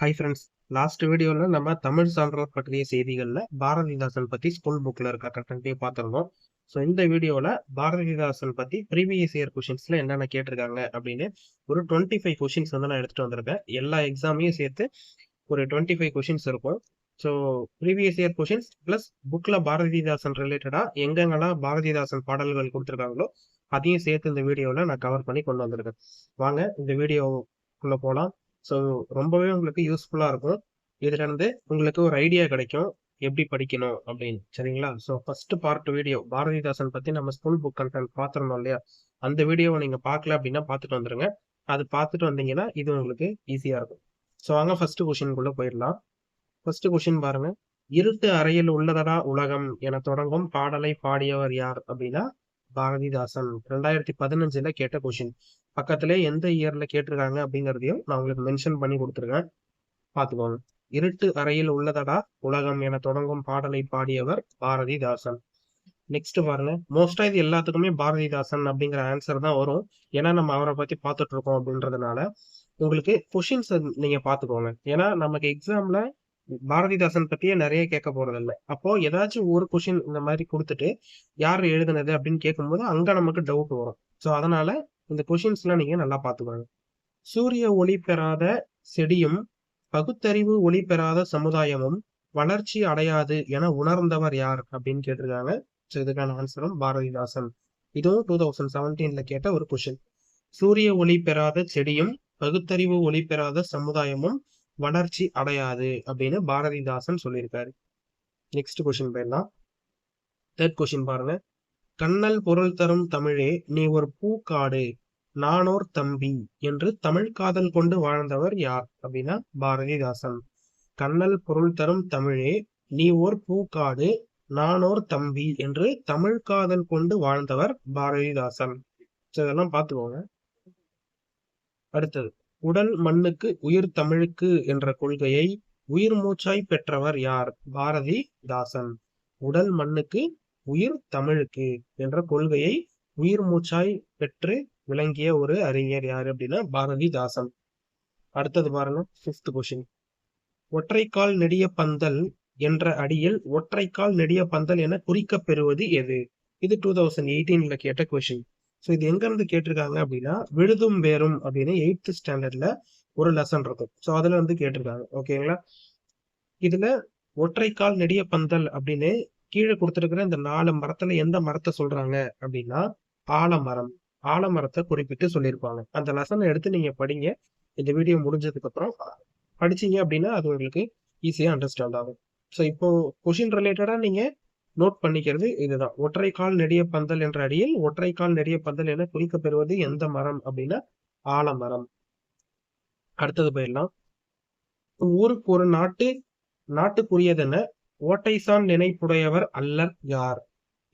Hi friends. Last வீடியோவில் நம்ம தமிழ் சான்றோர் பற்றிய செய்திகளில் பாரதிதாசன் பற்றி ஸ்கூல் புக்கில் இருக்க கண்டென்ட்டையும் பார்த்துருந்தோம். ஸோ இந்த வீடியோவில் பாரதிதாசன் பற்றி ப்ரீவியஸ் இயர் கொஷின்ஸில் என்னென்ன கேட்டிருக்காங்க அப்படின்னு ஒரு 25 கொஷின்ஸ் வந்து நான் எடுத்துகிட்டு வந்திருக்கேன். எல்லா எக்ஸாமையும் சேர்த்து ஒரு 25 கொஷின்ஸ் இருக்கும். So previous year questions plus புக்கில் பாரதிதாசன் ரிலேட்டடாக எங்கெங்கெல்லாம் பாரதிதாசன் பாடல்கள் கொடுத்துருக்காங்களோ அதையும் சேர்த்து இந்த வீடியோவில் நான் கவர் பண்ணி கொண்டு வந்திருக்கேன். வாங்க இந்த வீடியோக்குள்ளே போகலாம். ஸோ ரொம்பவே உங்களுக்கு யூஸ்ஃபுல்லாக இருக்கும். இதுலேருந்து உங்களுக்கு ஒரு ஐடியா கிடைக்கும் எப்படி படிக்கணும் அப்படின்னு. சரிங்களா? So first part video Bharathidasan பற்றி நம்ம ஸ்கூல் புக் கண்டென்ட் பார்த்துருந்தோம் இல்லையா? அந்த வீடியோவை நீங்கள் பார்க்கல அப்படின்னா பார்த்துட்டு வந்துருங்க. அது பார்த்துட்டு வந்தீங்கன்னா இது உங்களுக்கு ஈஸியாக இருக்கும். ஸோ வாங்க ஃபர்ஸ்ட் கொஷினுக்குள்ளே போயிடலாம். ஃபர்ஸ்ட் கொஷின் பாருங்க. இருட்டு அறையில் உள்ளதடா உலகம் என தொடங்கும் பாடலை பாடியவர் யார் அப்படின்னா பாரதிதாசன். 2015 கேட்ட கொஷின். பக்கத்துல எந்த இயர்ல கேட்டிருக்காங்க அப்படிங்கிறதையும் நான் உங்களுக்கு மென்ஷன் பண்ணி கொடுத்துருக்கேன், பார்த்துக்கோங்க. இருட்டு அறையில் உள்ளதடா உலகம் என தொடங்கும் பாடலை பாடியவர் பாரதிதாசன். நெக்ஸ்ட் பாருங்க. மோஸ்டா இது எல்லாத்துக்குமே பாரதிதாசன் அப்படிங்கிற ஆன்சர் தான் வரும். ஏன்னா நம்ம அவரை பத்தி பார்த்துட்டு இருக்கோம் அப்படின்றதுனால உங்களுக்கு கொஷின்ஸ் நீங்க பாத்துக்கோங்க. ஏன்னா நமக்கு எக்ஸாம்ல பாரதிதாசன் பத்தியே நிறைய கேட்க போறது இல்லை. அப்போ ஏதாச்சும் ஒரு கொஷின் இந்த மாதிரி கொடுத்துட்டு யார் எழுதுனது அப்படின்னு கேட்கும்போது அங்க நமக்கு டவுட் வரும். ஸோ அதனால இந்த கொஷின்ஸ்லாம் நீங்க நல்லா பாத்துக்கோங்க. சூரிய ஒளி பெறாத செடியும் பகுத்தறிவு ஒளி பெறாத சமுதாயமும் வளர்ச்சி அடையாது என உணர்ந்தவர் யார் அப்படின்னு கேட்டிருக்காங்க. ஸோ இதுக்கான ஆன்சரும் பாரதிதாசன். இதுவும் 2017 கேட்ட ஒரு கொஷின். சூரிய ஒளி பெறாத செடியும் பகுத்தறிவு ஒளி பெறாத சமுதாயமும் வளர்ச்சி அடையாது அப்படின்னு பாரதிதாசன் சொல்லியிருக்காரு. நெக்ஸ்ட் கொஸ்டின் போயிடலாம். தேர்ட் கொஸ்டின் பாருங்க. கண்ணல் பொருள் தரும் தமிழே நீ ஒரு பூக்காடு நானோர் தம்பி என்று தமிழ் காதல் கொண்டு வாழ்ந்தவர் யார் அப்படின்னா பாரதிதாசன். கண்ணல் பொருள் தரும் தமிழே நீ ஓர் பூக்காடு நானோர் தம்பி என்று தமிழ் காதல் கொண்டு வாழ்ந்தவர் பாரதிதாசன். இதெல்லாம் பார்த்துக்கோங்க. அடுத்தது, உடல் மண்ணுக்கு உயிர் தமிழுக்கு என்ற கொள்கையை உயிர் மூச்சாய் பெற்றவர் யார்? பாரதிதாசன். உடல் மண்ணுக்கு உயிர் தமிழுக்கு என்ற கொள்கையை உயிர் மூச்சாய் பெற்று விளங்கிய ஒரு அறிஞர் யாரு அப்படின்னா பாரதிதாசன். அடுத்தது பாருங்க, 5th கொஸ்டின். ஒற்றைக்கால் நெடிய பந்தல் என்ற அடியில் ஒற்றைக்கால் நெடிய பந்தல் என குறிக்கப் பெறுவது எது? இது 2018 கேட்ட கொஸ்டின். ஸோ இது எங்க இருந்து கேட்டிருக்காங்க அப்படின்னா விழுதும் வேறும் அப்படின்னு 8th ஸ்டாண்டர்ட்ல ஒரு லெசன் இருக்கும். ஸோ அதுல வந்து கேட்டிருக்காங்க. ஓகேங்களா? இதுல ஒற்றைக்கால் நெடிய பந்தல் அப்படின்னு கீழே கொடுத்திருக்கிற இந்த 4 மரத்துல எந்த மரத்தை சொல்றாங்க அப்படின்னா ஆலமரம். ஆலமரத்தை குறிப்பிட்டு சொல்லியிருப்பாங்க. அந்த லெசனை எடுத்து நீங்க படிங்க. இந்த வீடியோ முடிஞ்சதுக்கு அப்புறம் படிச்சீங்க அப்படின்னா அது உங்களுக்கு ஈஸியா அண்டர்ஸ்டாண்ட் ஆகும். ஸோ இப்போ கொஷின் ரிலேட்டடா நீங்க நோட் பண்ணிக்கிறது இதுதான். ஒற்றைக்கால் நெடிய பந்தல் என்ற அடியில் ஒற்றைக்கால் நெடிய பந்தல் என குறிக்கப்பெறுவது எந்த மரம் அப்படின்னா ஆலமரம். அடுத்தது போயிடலாம். ஊருக்கு ஒரு நாட்டுக்குரியதென ஓட்டைசான் நினைப்புடையவர் அல்லர் யார்?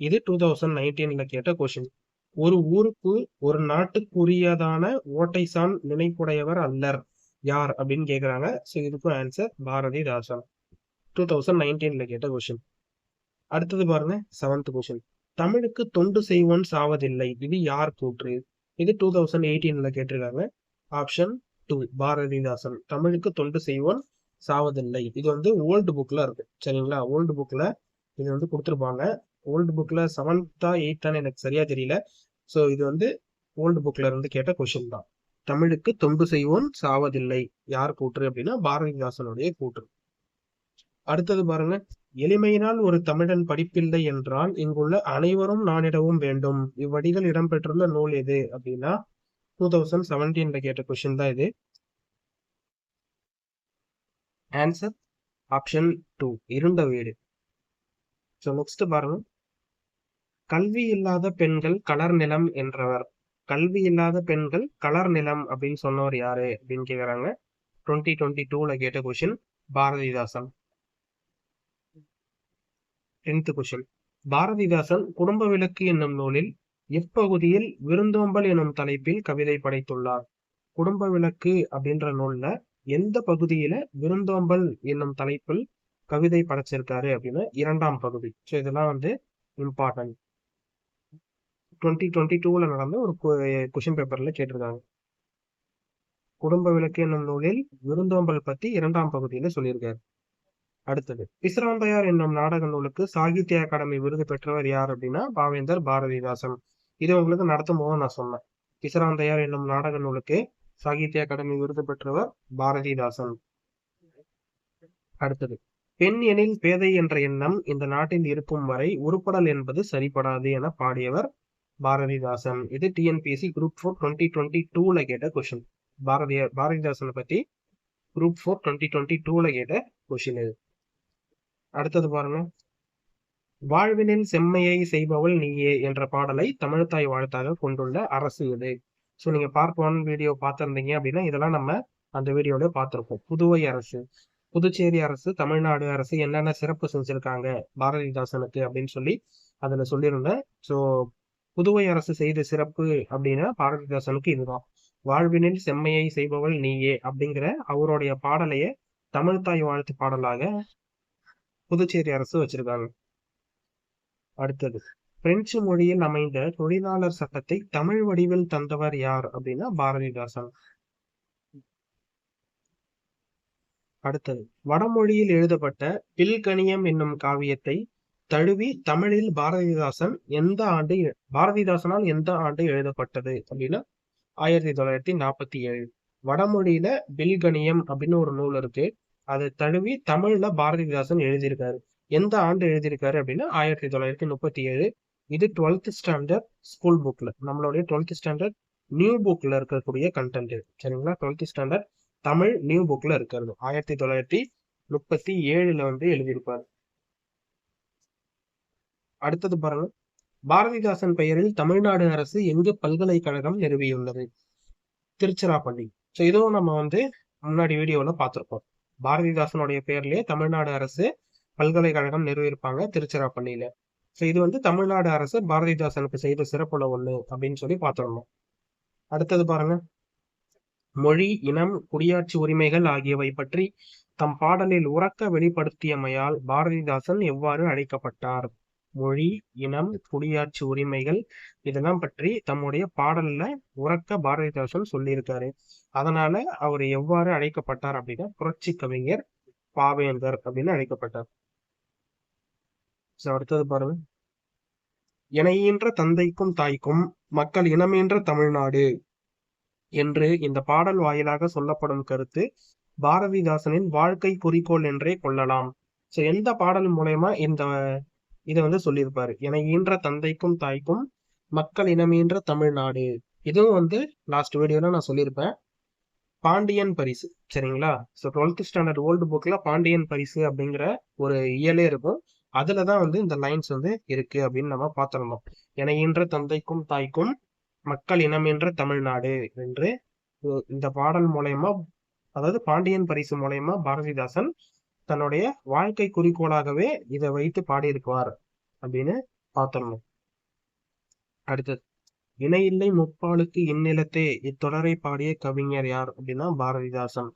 இது 2019 கேட்ட கொஸ்டின். ஒரு ஊருக்கு ஒரு நாட்டுக்குரியதான ஓட்டைசான் நினைப்புடையவர் அல்லர் யார் அப்படின்னு கேக்குறாங்க. ஸோ இதுக்கும் ஆன்சர் பாரதிதாசன். 2019 கேட்ட கொஸ்டின். அடுத்தது பாருங்க, 7th கொஸ்டின். தமிழுக்கு தொண்டு செய்வோன் சாவதில்லை இது யார் கூற்று? இது 2018 கேட்டிருக்காங்க. ஆப்ஷன் 2 பாரதிதாசன். தமிழுக்கு தொண்டு செய்வோன் சாவதில்லை. இது வந்து ஓல்டு புக்ல இருக்கு. சரிங்களா? ஓல்டு புக்ல இது வந்து கொடுத்துருப்பாங்க. ஓல்டு புக்ல 7th 8th எனக்கு சரியா தெரியல. ஸோ இது வந்து ஓல்டு புக்ல இருந்து கேட்ட கொஸ்டின் தான். தமிழுக்கு தொண்டு செய்வோன் சாவதில்லை யார் கூற்று அப்படின்னா பாரதிதாசனுடைய கூற்று. அடுத்தது பாருங்க. எளிமையினால் ஒரு தமிழன் படிப்பில்லை என்றால் இங்குள்ள அனைவரும் நானிடவும் வேண்டும் இவ்வடிகள் இடம்பெற்றுள்ள நூல் எது அப்படின்னா 2017 கேட்ட கொஸ்டின் தான் இது. ஆன்சர் ஆப்ஷன் 2 இருண்ட வீடு. ஸோ நெக்ஸ்ட் பாருங்க. கல்வி இல்லாத பெண்கள் கலர் நிலம் என்றவர். கல்வி இல்லாத பெண்கள் கலர் நிலம் அப்படின்னு சொன்னவர் யாரு அப்படின்னு கேக்குறாங்க. 2022 கேட்ட question Bharathidasan. 10th question. Bharathidasan குடும்ப விளக்கு என்னும் நூலில் எப்பகுதியில் விருந்தோம்பல் எனும் தலைப்பில் கவிதை படைத்துள்ளார்? குடும்ப விளக்கு அப்படின்ற நூல்ல எந்த பகுதியில விருந்தோம்பல் என்னும் தலைப்பில் கவிதை படைச்சிருக்காரு அப்படின்னா 2ஆம் பகுதி. ஸோ இதெல்லாம் வந்து இம்பார்ட்டன்ட். 2022 நடந்த ஒரு கொஸ்டின் பேப்பர்ல கேட்டிருக்காங்க. குடும்ப விளக்கு என்னும் நூலில் விருந்தோம்பல் பத்தி 2ஆம் பகுதியில சொல்லியிருக்காரு. அடுத்தது பிசிராந்தையார் என்னும் நாடக நூலுக்கு சாகித்ய அகாடமி விருது பெற்றவர் யார் அப்படின்னா பாவேந்தர் பாரதிதாசன். இது உங்களுக்கு நடத்தும் போது நான் சொன்னேன். பிசிராந்தையார் என்னும் நாடக நூலுக்கு சாகித்ய அகாடமி விருது பெற்றவர் பாரதிதாசன். அடுத்தது பெண் எனில் பேதை என்ற எண்ணம் இந்த நாட்டில் இருக்கும் வரை உருப்படல் என்பது சரிபடாது என பாடியவர் பாரதிதாசன். இது டிஎன்பிஎஸ்சி குரூப் 4 2022 கேட்ட கொஸ்டின். பாரதிதாசனை பத்தி குரூப் 4 2022 கேட்ட கொஸ்டின் இது. அடுத்தது பாருங்க, வாழ்வினில் செம்மையை செய்பவள் நீயே என்ற பாடலை தமிழ்த்தாய் வாழ்த்தாக கொண்டுள்ள அரசு இது. ஸோ நீங்க பார்ட் 1 வீடியோ பார்த்திருந்தீங்க அப்படின்னா இதெல்லாம் நம்ம அந்த வீடியோல பார்த்திருப்போம். புதுவை அரசு, புதுச்சேரி அரசு, தமிழ்நாடு அரசு என்னென்ன சிறப்பு செஞ்சிருக்காங்க பாரதிதாசனுக்கு அப்படின்னு சொல்லி அதுல சொல்லியிருந்தேன். ஸோ புதுவை அரசு செய்த சிறப்பு அப்படின்னா பாரதிதாசனுக்கு இதுதான். வாழ்வினில் செம்மையை செய்பவள் நீயே அப்படிங்கிற அவருடைய பாடலையே தமிழ்த்தாய் வாழ்த்து பாடலாக புதுச்சேரி அரசு வச்சிருக்காங்க. அடுத்தது பிரெஞ்சு மொழியில் அமைந்த தொழிலாளர் சட்டத்தை தமிழ் வடிவில் தந்தவர் யார் அப்படின்னா பாரதிதாசன். அடுத்தது வடமொழியில் எழுதப்பட்ட பில்கணியம் என்னும் காவியத்தை தழுவி தமிழில் பாரதிதாசனால் எந்த ஆண்டு எழுதப்பட்டது அப்படின்னா 1947. வடமொழியில பில்கணியம் அப்படின்னு ஒரு நூல் இருக்கு. அதை தழுவி தமிழ்ல பாரதிதாசன் எழுதியிருக்காரு. எந்த ஆண்டு எழுதியிருக்காரு அப்படின்னா 1937. இது 12th ஸ்டாண்டர்ட் ஸ்கூல் புக்ல, நம்மளுடைய 12th ஸ்டாண்டர்ட் நியூ புக்ல இருக்கக்கூடிய கண்டென்ட். சரிங்களா? 12th ஸ்டாண்டர்ட் தமிழ் நியூ புக்ல இருக்கிறது 1937 வந்து எழுதியிருப்பாரு. அடுத்தது பாருங்க, பாரதிதாசன் பெயரில் தமிழ்நாடு அரசு எங்கு பல்கலைக்கழகம் நிறுவியுள்ளது? திருச்சிராப்பள்ளி. ஸோ இதுவும் நம்ம வந்து முன்னாடி வீடியோல பார்த்திருப்போம். பாரதிதாசனுடைய பெயர்லயே தமிழ்நாடு அரசு பல்கலைக்கழகம் நிறுவியிருப்பாங்க திருச்சிராப்பள்ளியில. ஸோ இது வந்து தமிழ்நாடு அரசு பாரதிதாசனுக்கு செய்த சிறப்புல ஒண்ணு அப்படின்னு சொல்லி பார்த்துடணும். அடுத்தது பாருங்க, மொழி, இனம், குடியாட்சி உரிமைகள் ஆகியவை பற்றி தம் பாடலில் உறக்க வெளிப்படுத்தியமையால் பாரதிதாசன் எவ்வாறு அழைக்கப்பட்டார்? மொழி, இனம், குடியாட்சி உரிமைகள் இதெல்லாம் பற்றி தம்முடைய பாடல்ல உறக்க பாரதிதாசன் சொல்லியிருக்காரு. அதனால அவர் எவ்வாறு அழைக்கப்பட்டார் அப்படின்னா புரட்சி கவிஞர் பாவேந்தர் அப்படின்னு அழைக்கப்பட்டார். அடுத்தது பாருங்க, இணையின்ற தந்தைக்கும் தாய்க்கும் மக்கள் இனமேன்ற தமிழ்நாடு என்று இந்த பாடல் வாயிலாக சொல்லப்படும் கருத்து பாரதிதாசனின் வாழ்க்கை குறிக்கோள் என்றே கொள்ளலாம். சோ எந்த பாடல் மூலயமா இதை வந்து சொல்லியிருப்பாரு? இணையின்ற தந்தைக்கும் தாய்க்கும் மக்கள் இனமேன்ற தமிழ்நாடு. இதுவும் வந்து லாஸ்ட் வீடியோல நான் சொல்லியிருப்பேன். பாண்டியன் பரிசு. சரிங்களா? ஸோ 12th ஸ்டாண்டர்ட் ஓல்டு புக்ல பாண்டியன் பரிசு அப்படிங்கிற ஒரு இயலே இருக்கும். அதுலதான் வந்து இந்த லைன்ஸ் வந்து இருக்கு அப்படின்னு நம்ம பார்த்துடணும். இணையின்ற தந்தைக்கும் தாய்க்கும் மக்கள் இனமென்ற தமிழ்நாடு என்று இந்த பாடல் மூலயமா, அதாவது பாண்டியன் பரிசு மூலயமா பாரதிதாசன் தன்னுடைய வாழ்க்கை குறிக்கோளாகவே இதை வைத்து பாடியிருப்பார் அப்படின்னு பார்த்துடணும். அடுத்தது இணையில்லை முப்பாலுக்கு இந்நிலத்தே இத்தொடரை பாடிய கவிஞர் யார் அப்படின்னா பாரதிதாசன்.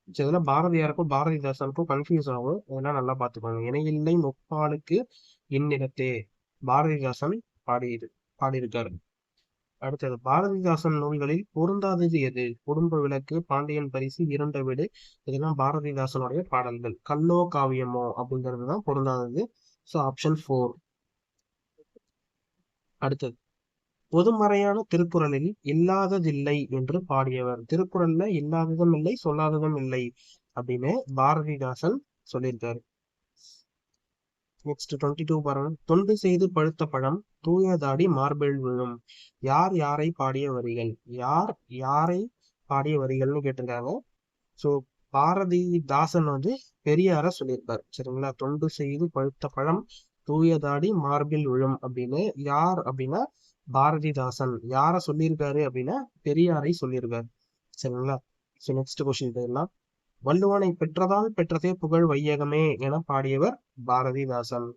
இதுல பாரதியாருக்கும் பாரதிதாசனுக்கும் கன்ஃபியூஸ் ஆகும், அதெல்லாம் நல்லா பார்த்துக்கோங்க. இணையில்லை முப்பாலுக்கு இந்நிலத்தே பாரதிதாசன் பாடியிருக்காரு. அடுத்தது பாரதிதாசன் நூல்களில் பொருந்தாதது எது? குடும்ப விளக்கு, பாண்டியன் பரிசு, இருண்ட வீடு இதெல்லாம் பாரதிதாசனுடைய பாடல்கள். கல்லோ காவியமோ அப்படிங்கிறது தான் பொருந்தாதது. So option 4. அடுத்தது பொதுமறையான திருக்குறளில் இல்லாததில்லை என்று பாடியவர். திருக்குறள்ல இல்லாததும் இல்லை சொல்லாததும் இல்லை அப்படின்னு பாரதிதாசன் சொல்லியிருக்காரு. நெக்ஸ்ட் 22 பாருங்க, தொண்டு செய்து பழுத்த பழம் தூயதாடி மார்பில் விழும். யார் யாரை பாடிய வரிகள்? யார் யாரை பாடிய வரிகள்னு கேட்டிருக்காங்க. ஸோ பாரதிதாசன் வந்து பெரியார சொல்லியிருக்காரு. சரிங்களா? தொண்டு செய்து பழுத்த பழம் தூயதாடி மார்பில் விழும் அப்படின்னு யார் அப்படின்னா பாரதிதாசன். யார சொல்லியிருக்காரு அப்படின்னா பெரியாரை சொல்லியிருக்காரு. சரிங்களா? ஸோ நெக்ஸ்ட் கொஸ்டின் போயிடலாம். வள்ளுவனை பெற்றதால் பெற்றதே புகழ் வையகமே என பாடியவர் பாரதிதாசன்.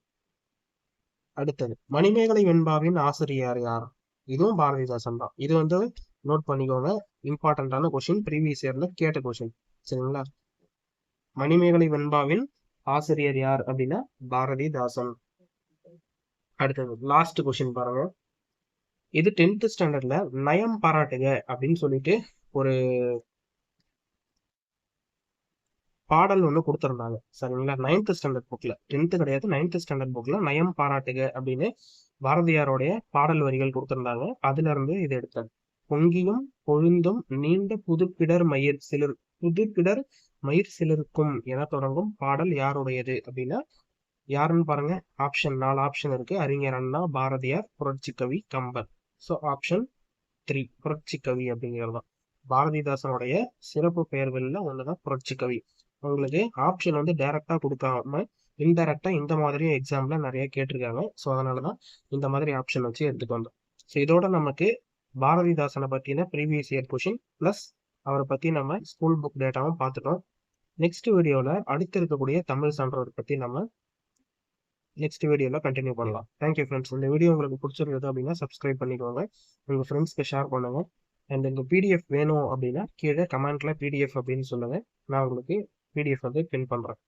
அடுத்தது மணிமேகலை வெண்பாவின் ஆசிரியர் யார்? இதுவும் பாரதிதாசன் தான். இது வந்து நோட் பண்ணிக்கோங்க, இம்பார்ட்டன்டான கொஸ்டின், ப்ரீவியஸ் இயர்ல கேட்ட கொஸ்டின். சரிங்களா? மணிமேகலை வெண்பாவின் ஆசிரியர் யார் அப்படின்னா பாரதிதாசன். அடுத்தது லாஸ்ட் கொஸ்டின் பாருங்க, இது 10th ஸ்டாண்டர்ட்ல நயம் பாராட்டுக அப்படின்னு சொல்லிட்டு ஒரு பாடல் ஒன்று கொடுத்துருந்தாங்க சரிங்களா. 9th ஸ்டாண்டர்ட் புக்ல, 10th கிடையாது, 9th ஸ்டாண்டர்ட் புக்ல நயம் பாராட்டுக அப்படின்னு பாரதியாருடைய பாடல் வரிகள் கொடுத்திருந்தாங்க. அதுல இருந்து இது எடுத்தது. பொங்கியும் பொழுந்தும் நீண்ட புதுப்பிடர் மயிர் சிலிர்க்கும் என தொடங்கும் பாடல் யாருடையது அப்படின்னா யாருன்னு பாருங்க. ஆப்ஷன் 4 ஆப்ஷன் இருக்கு. அறிஞர் அண்ணா, பாரதியார், புரட்சி கவி, கம்பன். ஸோ ஆப்ஷன் 3 புரட்சி கவி அப்படிங்கிறது தான் பாரதிதாசனுடைய சிறப்பு பெயர்களில் ஒண்ணுதான் புரட்சி கவி. உங்களுக்கு ஆப்ஷன் வந்து டைரக்டா கொடுக்காம இன்டைரக்டா இந்த மாதிரி எக்ஸாம்ல நிறைய கேட்டிருக்காங்க. ஸோ அதனாலதான் இந்த மாதிரி ஆப்ஷன் வச்சு எடுத்துட்டு வந்தோம். ஸோ இதோட நமக்கு பாரதிதாசனை பத்தின ப்ரீவியஸ் இயர் கொஷின் பிளஸ் அவரை பத்தி நம்ம ஸ்கூல் புக் டேட்டாவும் பார்த்துட்டோம். நெக்ஸ்ட் வீடியோல அடுத்து இருக்கக்கூடிய தமிழ் சான்றோர் பத்தி நம்ம நெக்ஸ்ட் வீடியோல கண்டினியூ பண்ணலாம். Thank you friends. இந்த வீடியோ உங்களுக்கு பிடிச்சிருந்தது அப்படின்னா சப்ஸ்கிரைப் பண்ணிக்கோங்க, உங்க ஃப்ரெண்ட்ஸ்க்கு ஷேர் பண்ணுங்க. அண்ட் இந்த பிடிஎஃப் வேணும் அப்படின்னா கீழே கமெண்ட்ல பிடிஎஃப் அப்படின்னு சொல்லுங்க. நான் உங்களுக்கு பிடிஎஃப் வந்து பின் பண்றேன்.